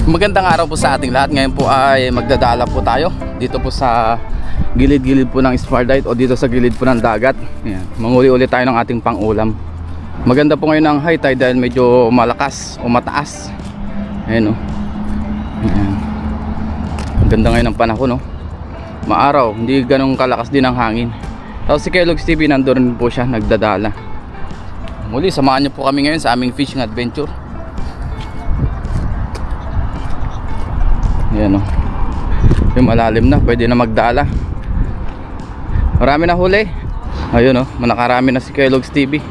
Magandang araw po sa ating lahat. Ngayon po ay magdadala po tayo dito po sa gilid-gilid po ng Spartite o dito sa gilid po ng dagat. Ayan. Manguli ulit tayo ng ating pang-ulam. Maganda po ngayon ang high tide dahil medyo malakas o mataas. Ayan o. Ayan. Maganda ngayon ang panahon o. Maaraw, hindi ganong kalakas din ang hangin. Tapos si Kellogg's TV nandun po siya, nagdadala. Muli, samahan niyo po kami ngayon sa aming fishing adventure. Yan o. Yung malalim na, pwede na magdala. Marami na huli. Ayun o, nakarami na si Kellogg's TV.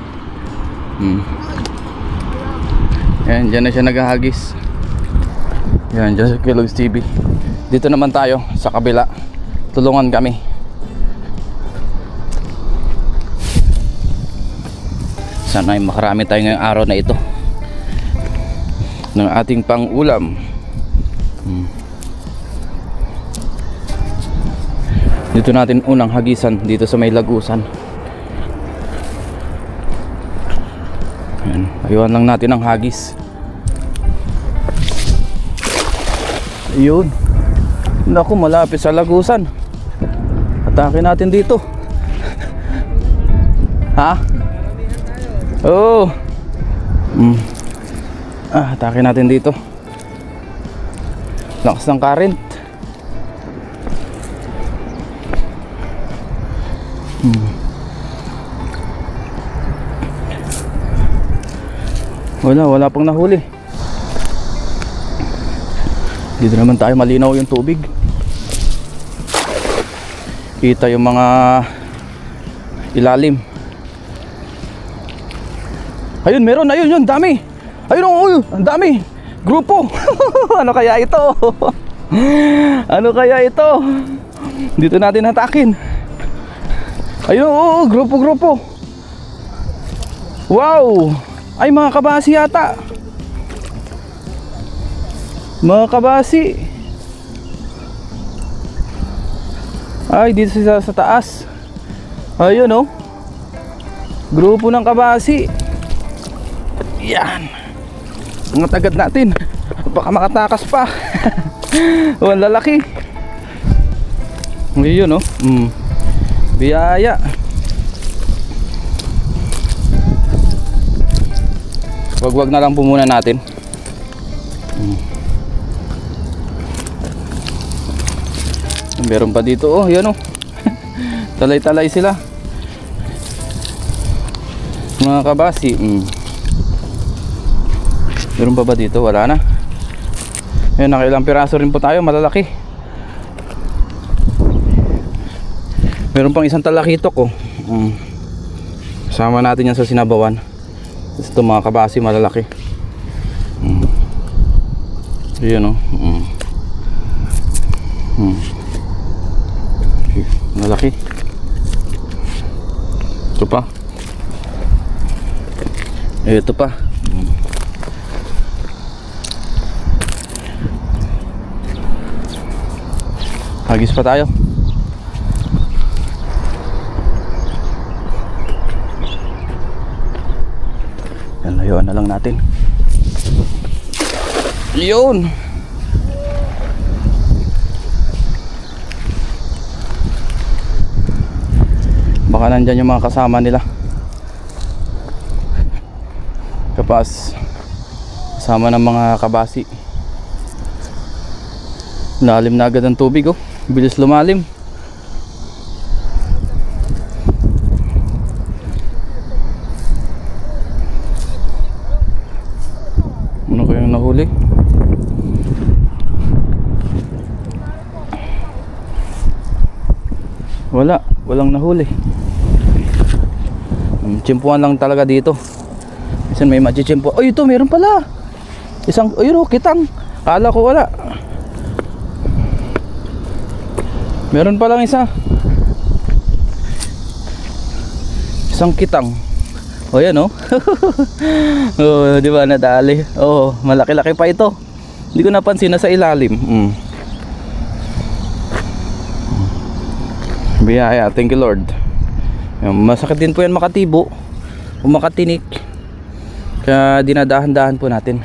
Yan, dyan na siya naghahagis. Yan, dyan si Kellogg's TV. Dito naman tayo sa kabila. Tulungan kami. Sana ay makarami tayo ngayong araw na ito ng ating pang-ulam. Dito natin unang hagisan dito sa may lagusan. Ayan, ayuan lang natin ang hagis. Ayun. Naku, malapit sa lagusan. Atake natin dito. Ha? Oo. Atake natin dito. Lakas ng current. Wala pang nahuli. Dito naman tayo, malinaw yung tubig. Kita yung mga ilalim. Ayun, meron, ayun, yun, dami. Ayun, oh, ang dami. Grupo. Ano kaya ito? Ano kaya ito? Dito natin hatakin. Ayun, oh, grupo. Wow. Ay, mga kabasi yata. Mga kabasi. Ay, dito sa taas. Ayun oh. Grupo ng kabasi. Yan. Angat agad natin. Baka makatakas pa. Ang lalaki. Ayun oh. Biyaya. Wag na lang po muna natin. Meron pa dito oh, yan oh. Talay-talay sila. Mga kabasi. Meron pa ba dito? Wala na. Ayun, nakailang piraso rin po tayo, malalaki. Meron pang isang talakitok oh. Kasama natin yan sa sinabawan. Ito mga kabasi, malalaki. Ayan o. Malaki. Ito pa. Ito pa. Hagis pa tayo. Layuan na lang natin. Yun. Baka nandyan yung mga kasama nila. Kapas kasama ng mga kabasi. Lalim na agad ang tubig oh. Bilis lumalim. Nahuli. Walang nahuli. Tsimpuan lang talaga dito. Minsan may machichimpo. Oh, ito meron pala. Isang, ayun oh, kitang. Kala ko wala. Meron pa lang isa. Isang kitang. O yan oh. Oh, di ba nadali? Oh, malaki-laki pa ito. Hindi ko napansin na sa ilalim. Biyaya, thank you Lord. Masakit din po yan makatibo o makatinik. Kaya dinadahan-dahan po natin.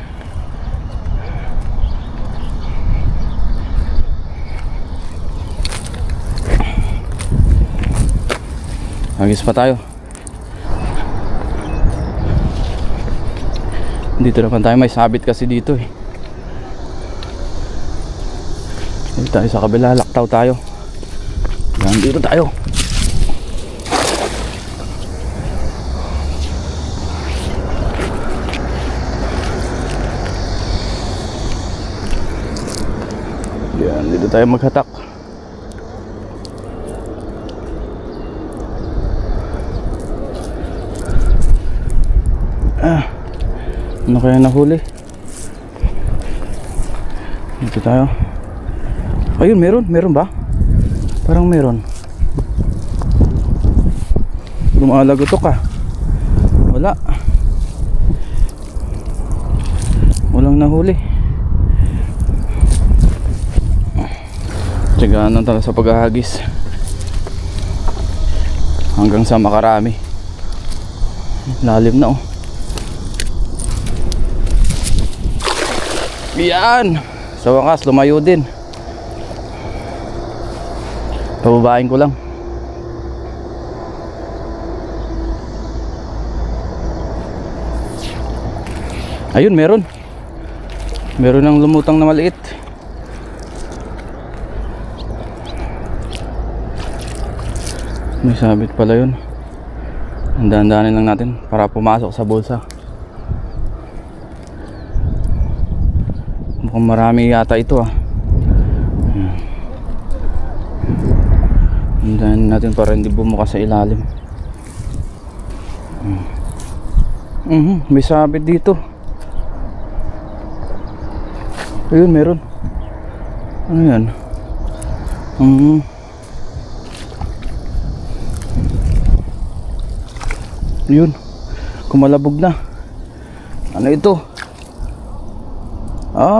hagis pa tayo. Dito naman tayo, may sabit kasi dito eh. Dito tayo sa kabila, laktaw tayo. Yan, dito tayo. Yan, dito tayo maghatak. Ano kaya nahuli? Dito tayo. Ayun, meron ba? Parang meron. Lumalagotok ah. Wala. Walang nahuli. Tiyagaan lang talaga sa paghahagis hanggang sa makarami. Lalim na oh. Yan! Sa wakas, lumayo din. Pababain ko lang. Ayun, meron. Meron ng lumutang na maliit. May sabit pala yun. Dahan-dahanin lang natin para pumasok sa bulsa. Mukhang marami yata ito ah. Dahanin natin para hindi bumuka sa ilalim. May sabit dito. Ayun, meron. Ano yan? Yun, kumalabog na. Ano ito?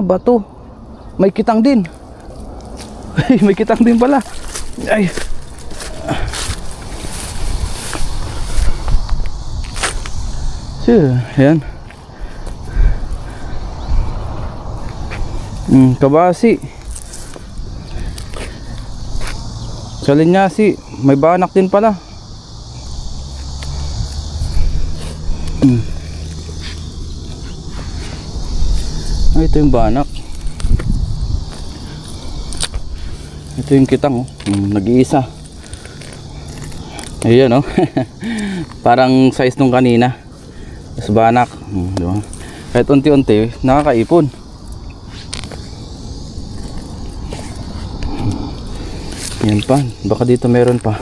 Bato. May kitang din. May kitang din pala. Ay. Ayan. Kabasi. Sa linyasi, may banak din pala. Ito yung banak. Ito yung kitang oh. Nag-iisa. Ayan oh. Parang size nung kanina. Tapos banak. Diba? Kahit unti-unti nakakaipon. Yan pa. Baka dito meron pa.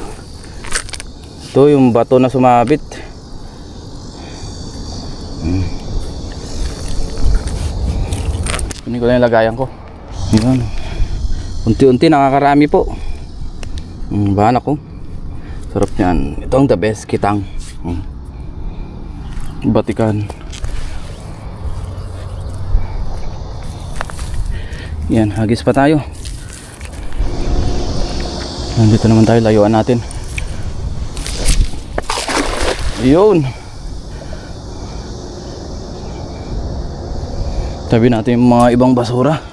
Ito yung bato na sumabit. Kunin ko lang yung lagayan ko. Yan. Unti-unti nakakarami po. Banak ko. Sarap yan. Ito ang the best kitang. Batikan. Yan, hagis pa tayo. Nandito naman tayo, layuan natin. Ayun. Tabi natin yung mga ibang basura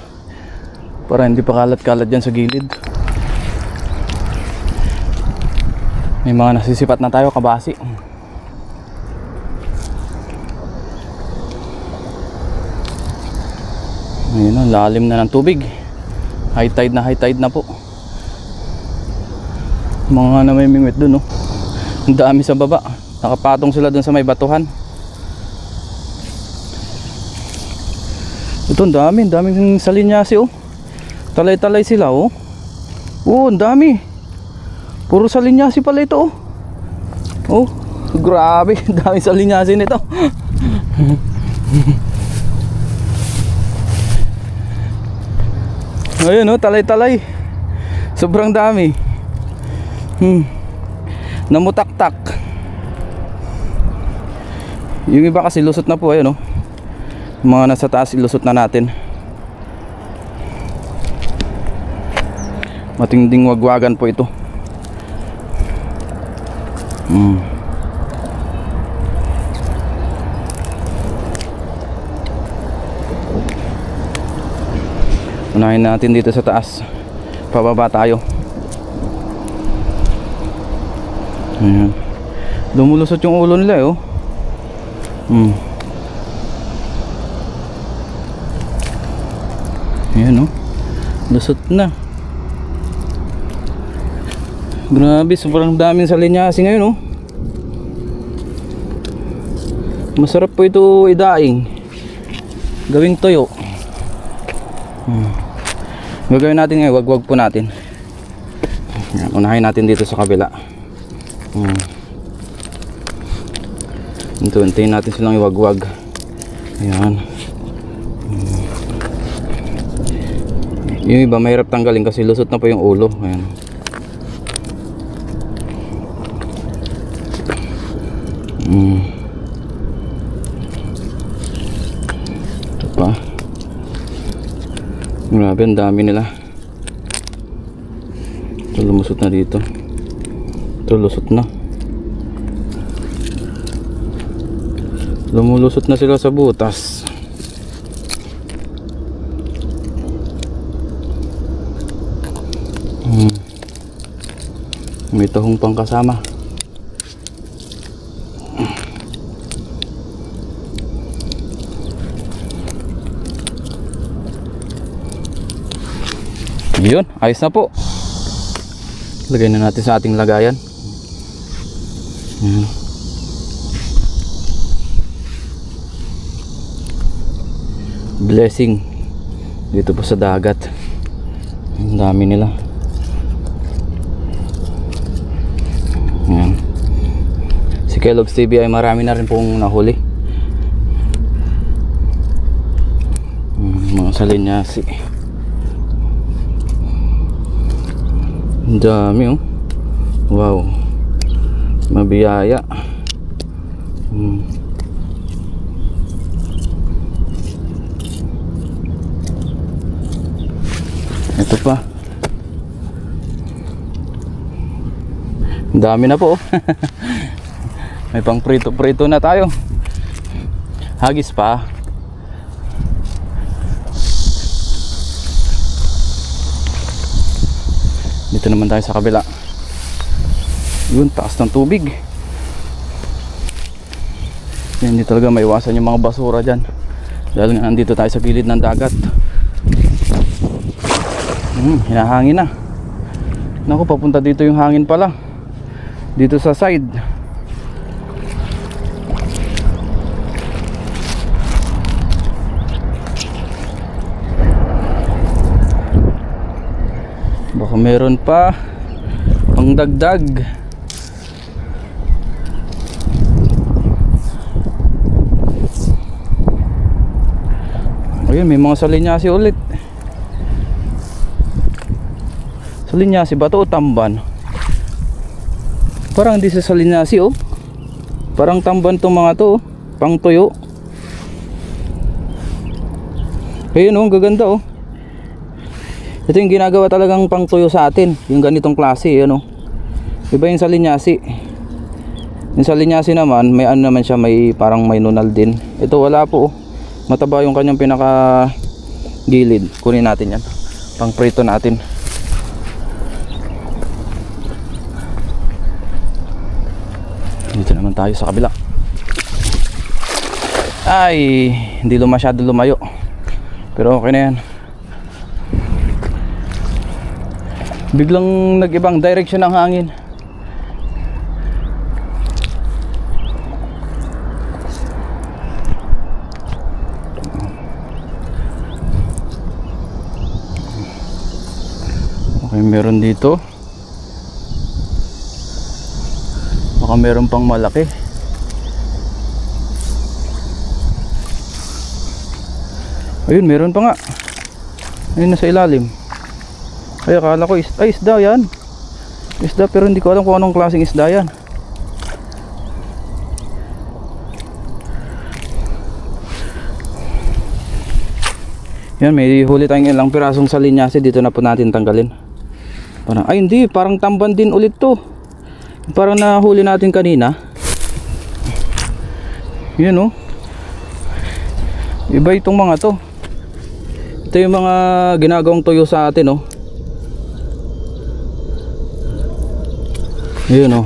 para hindi pa kalat-kalat dyan sa gilid. May mga nasisipat na tayo, kabasi. Ayun, lalim na ng tubig. High tide na po. Mga namimingwit dun oh. Ang dami sa baba. Nakapatong sila dun sa may batuhan. Ito, ang daming salinyasi oh. Talay-talay sila oh. Oh, ang dami. Puro salinyasi pala ito oh. Oh, grabe, ang daming salinyasi nito. Ayun oh, talay-talay. Sobrang dami. Namutak-tak. Yung iba kasi lusot na po, ayun oh. Mga nasa taas ilusot na natin. Matinding wagwagan po ito. Unahin natin dito sa taas. Pababa tayo. Ayan. Lumulusot yung ulo nila oh. Ayan oh. Lusot na. Grabe, sobrang daming salinyasi ngayon oh. Masarap po ito idaing, gawing toyo. Gagawin natin ngayon, wag-wag po natin. Unahin natin dito sa kabila. Unti-untiin natin silang iwag-wag. Ayan. Yung iba mahirap tanggalin kasi lusot na po yung ulo. Ayan. Ito pa. Grabe, ang dami nila. Ito lumusot na dito. Ito lusot na. Lumulusot na sila sa butas. May tahong pang kasama. Yun, ayos na po. Lagay na natin sa ating lagayan. Blessing dito po sa dagat. Ang dami nila. Ayan. Si Kellogg's TV ay marami na rin pong nahuli. Mga salinyasi. Ang dami oh. Wow, mabiyaya. Ito pa. Ang dami na po. May pang prito-prito na tayo. Hagis pa. Dito naman tayo sa kabila. Yun, taas ng tubig. Yan, hindi talaga maiwasan yung mga basura dyan. Dahil nga nandito tayo sa gilid ng dagat. Hinahangin na. Naku, papunta dito yung hangin pala. Dito sa side. Baka meron pa pang dagdag. Ayun, may mga salinyasi ulit. Salinyasi ba ito o tamban? Parang hindi sa salinyasi oh. Parang tamban itong mga to oh. Pang tuyo. Ayun oh, gaganda oh. Ito yung ginagawa talagang pang tuyo sa atin. Yung ganitong klase ano. Iba yung salinyasi. Yung salinyasi naman, may ano naman siya, may parang may nunal din. Ito wala po oh. Mataba yung kanyang pinaka gilid. Kunin natin yan. Pang prito natin. Dito naman tayo sa kabila. Ay, hindi masyado lumayo. Pero okay na yan. Biglang nag-ibang direction ng hangin. Okay, meron dito. Baka meron pang malaki. Ayun, meron pa nga. Ayun, nasa ilalim. Ay, akala ko isda yan. Isda, pero hindi ko alam kung anong klaseng isda yan. Yan, may huli tayong ilang pirasong salinyasi. Dito na po natin tanggalin. Parang, ay hindi, parang tamban din ulit to. Parang nahuli natin kanina. Yan oh. Iba itong mga to. Ito yung mga ginagawang tuyo sa atin oh. Ayun oh.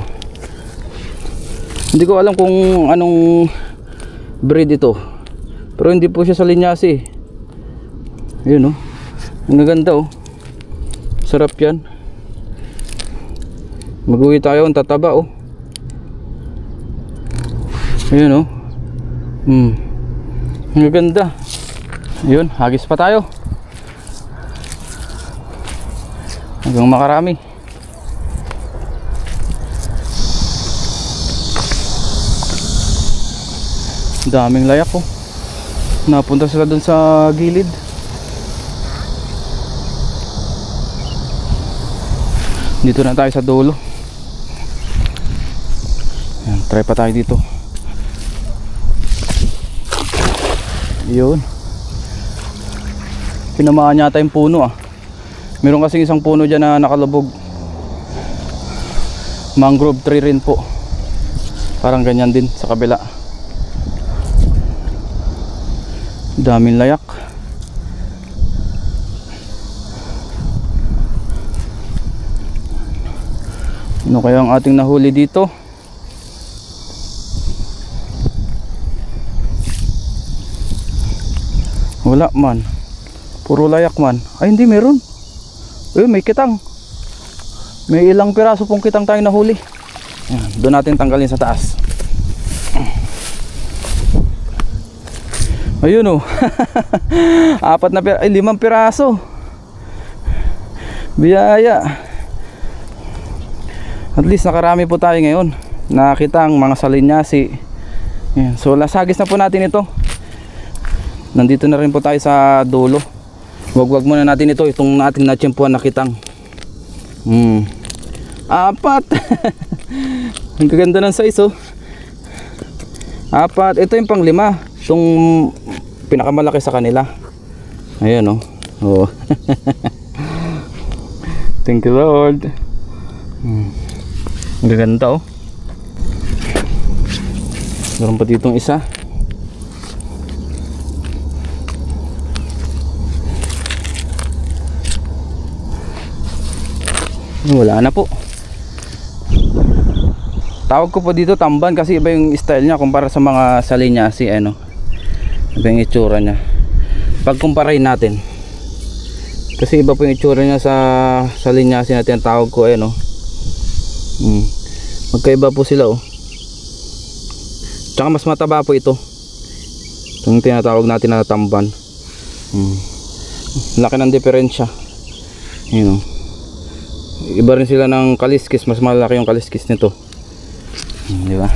Hindi ko alam kung anong breed ito. Pero hindi po siya salinyasi. Ayun oh. Ang ganda oh. Sarap yan. Mag-uwi tayo, ang tataba oh. Ayun oh. Ang ganda. Ayun, hagis pa tayo. Hanggang makarami. Daming layak oh. Napunta sila dun sa gilid. Dito na tayo sa dulo. Ayan, try pa tayo dito. Yun. Pinamaan yata yung puno ah. Meron kasing isang puno dyan na nakalubog. Mangrove tree rin po. Parang ganyan din sa kabila. Daming layak. Ano kaya ang ating nahuli dito? Wala man. Puro layak man. Ay hindi, meron. Ayun, may kitang. May ilang piraso pong kitang tayong nahuli. Ayan, doon natin tanggalin sa taas. Ayun oh. 5 piraso. Biyaya. At least nakarami po tayo ngayon. Nakita ang mga salinyasi. Ayan. So lasagis na po natin ito. Nandito na rin po tayo sa dulo. Wag muna natin ito. Itong natin natsyempuan na kitang. 4. Ang gaganda ng size oh. 4. Ito yung pang 5. Itong pinakamalaki sa kanila. Ayan oh. Oh. Thank you Lord. Ang gaganda oh. Meron pa ditong isa. Wala na po. Tawag ko po dito tamban kasi iba yung style niya kumpara sa mga salinyasi ano. Iba yung itsura niya. Pagkumparahin natin. Kasi iba po yung itsura niya sa salinyasi na tinatawag ko ano. Magkaiba po sila oh. Tsaka mas mataba po ito. Yung tinatawag natin na tamban. Laki ng diferensya. Yun oh. Iba rin sila ng kaliskis. Mas malaki yung kaliskis nito. Di ba?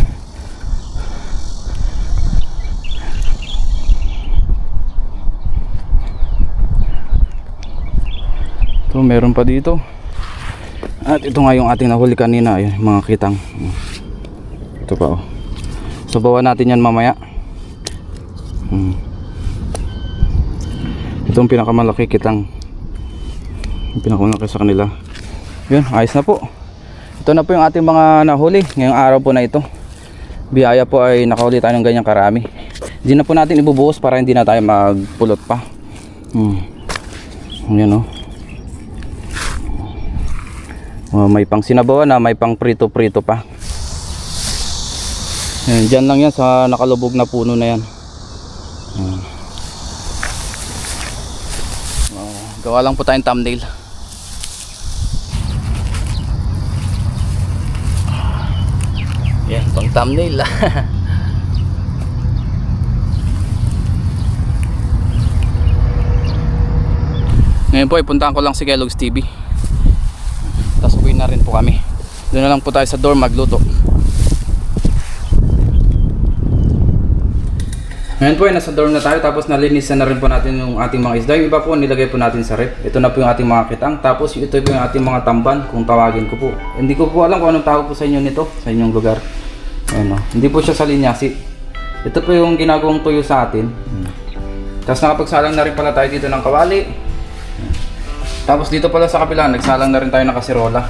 Ito meron pa dito. At ito nga yung ating nahuli kanina. Ayun, mga kitang. Ito pa oh. Sabawan natin yan mamaya. Itong pinakamalaki kitang. Yung pinakamalaki sa kanila. Yun, ayos na po. Ito na po yung ating mga nahuli ngayong araw po na ito. Biyaya po ay nakahuli tayo ng ganyang karami. Hindi na po natin ibubuhos para hindi na tayo magpulot pa. Yan o. May pang sinabawan na, may pang prito-prito pa. Yan, dyan lang yan sa nakalubog na puno na yan. Gawa lang po tayong thumbnail. Yan, pang thumbnail. Ngayon po ay puntahan ko lang si Kellogg's TV. Tapos uwi na rin po kami. Doon na lang po tayo sa dorm magluto. Ngayon po ay nasa dorm na tayo. Tapos nalinisan na rin po natin yung ating mga isda. Yung iba po nilagay po natin sa rep. Ito na po yung ating mga kitang. Tapos ito po yung ating mga tamban, kung tawagin ko po. Hindi ko po alam kung anong tawag po sa inyo nito, sa inyong lugar. Ayan, hindi po siya salinyasi. Ito po yung ginagawang tuyo sa atin. Tapos nakapagsalang na rin pala tayo dito ng kawali. Tapos dito pala sa kapila nagsalang na rin tayo ng kasirola.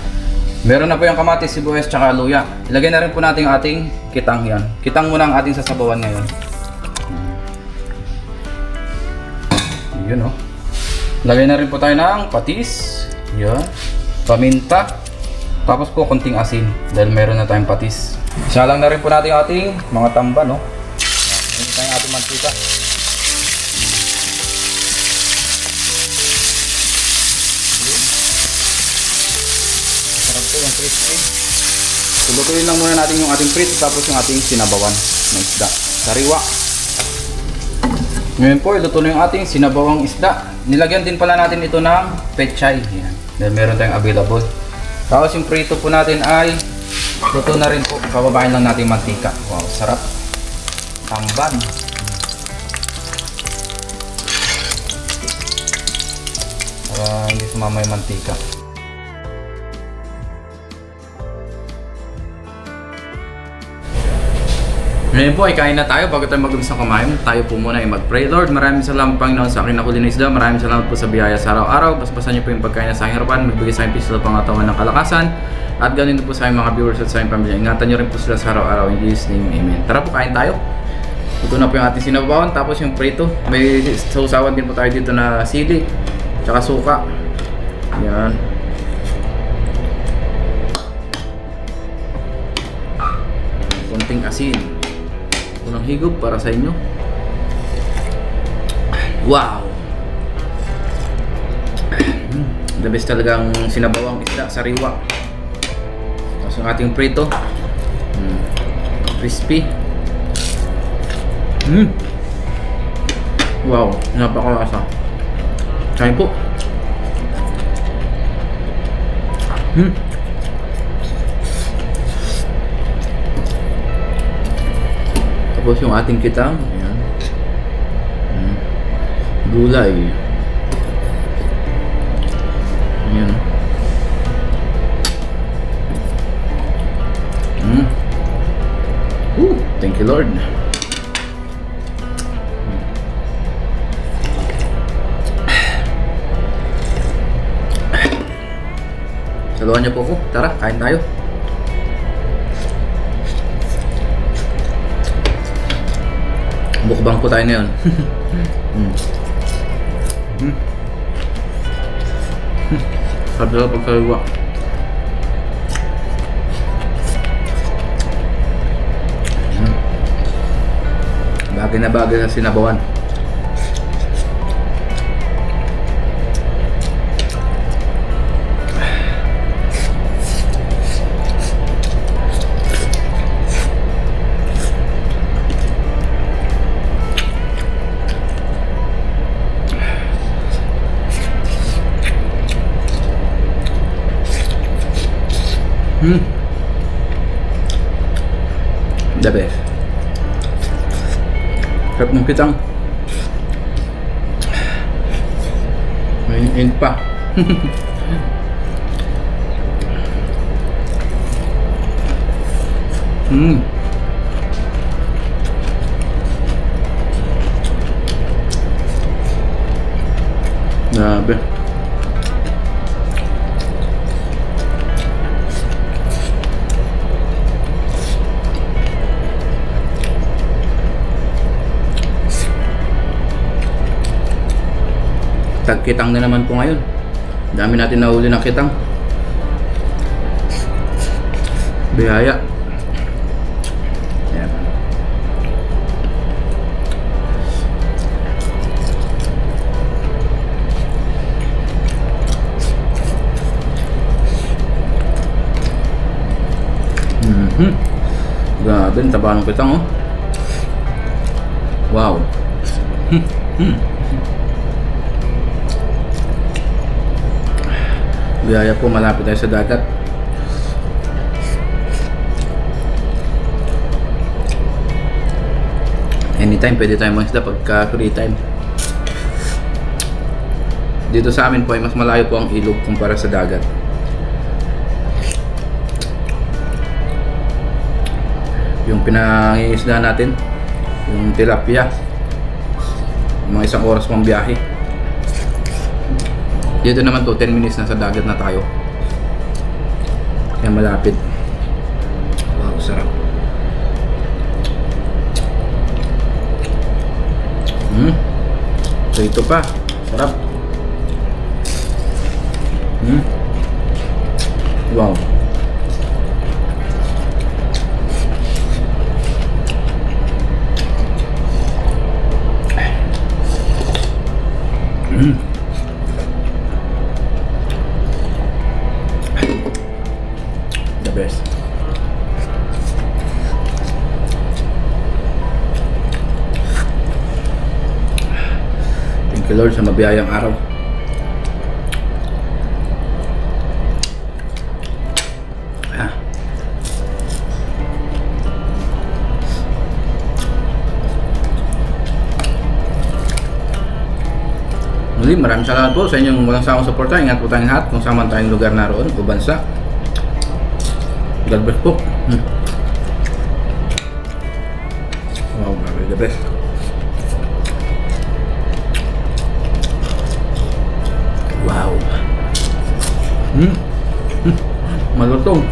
Meron na po yung kamatis, sibuyas, tsaka luya. Ilagay na rin po natin yung ating kitang yan. Kitang muna ang ating sasabawan ngayon. Yun oh. Lagay na rin po tayo ng patis. Yan. Paminta. Tapos po konting asin dahil meron na tayong patis. Isa lang na rin po natin yung ating mga tamba, no? Ito yung ating mantika. Sarap po yung crispy. Tulutuin lang muna natin yung ating prito tapos yung ating sinabawan ng isda. Sariwa. Ngayon po, ito na yung ating sinabawang isda. Nilagyan din pala natin ito ng pechay. Yan. Dahil meron tayong available. Tapos yung prito po natin ay luto na rin po. Pababain lang natin mantika. Wow, sarap. Tamban. Para hindi sumama yung mantika. Ngayon po ay kain na tayo. Bago tayo mag-umpisa kumain, tayo po muna ay mag-pray. Lord, maraming salamat Panginoon sa akin na huli na isda. Maraming salamat po sa biyaya sa araw-araw. Basbasan niyo po yung pagkain na sa aking harapan. Magbigay sa aking piso ng pangatawan ng kalakasan. At ganun po sa aking mga viewers at sa aking pamilya. Ingatan niyo rin po sila sa araw-araw. In Jesus' name, amen. Tara po, kain tayo. Ito na po yung ating sinabawan. Tapos yung prito. May sausawan din po tayo dito na sili. Tsaka suka. Yan. Konting asin. Unang higop para sa inyo. Wow! The best talagang sinabawang isda, sariwa. Tapos yung ating prito. Crispy. Wow, napakalasa. Kain po. Tapos yung ating kitang, ayan. Gulay. Ayan. Thank you Lord. Saluhan niyo po ako. Tara, kain tayo. Bukbang po tayo ngayon. Sarap na pagkaliwa. Bagay na bagay sa sinabawan. The best. Sarap ng kitang. May pa. Grabe. Tagkitang na naman po ngayon. Dami natin nahuli ng kitang. Biyaya. Ayan. Grabe, ang taba ng kitang, oh. Wow. Biyaya po, malapit tayo sa dagat. Anytime pwede tayo mangisda pagka free time. Dito sa amin po ay mas malayo po ang ilog kumpara sa dagat. Yung pinangingisda natin, yung tilapia, mga isang oras pang biyahe. Dito naman to 10 minutes na sa dagat na tayo. Kaya malapit. Wow, sarap. So ito pa, sarap. Wow. The best. Thank you Lord sa mabiyayang araw. Ah. Muli, maraming salamat po sa inyong walang sawang suporta. Ingat po tayong lahat kung saan man tayong lugar naroon o bansa. God bless po. Wow, grabe, the best. Wow. Malutong.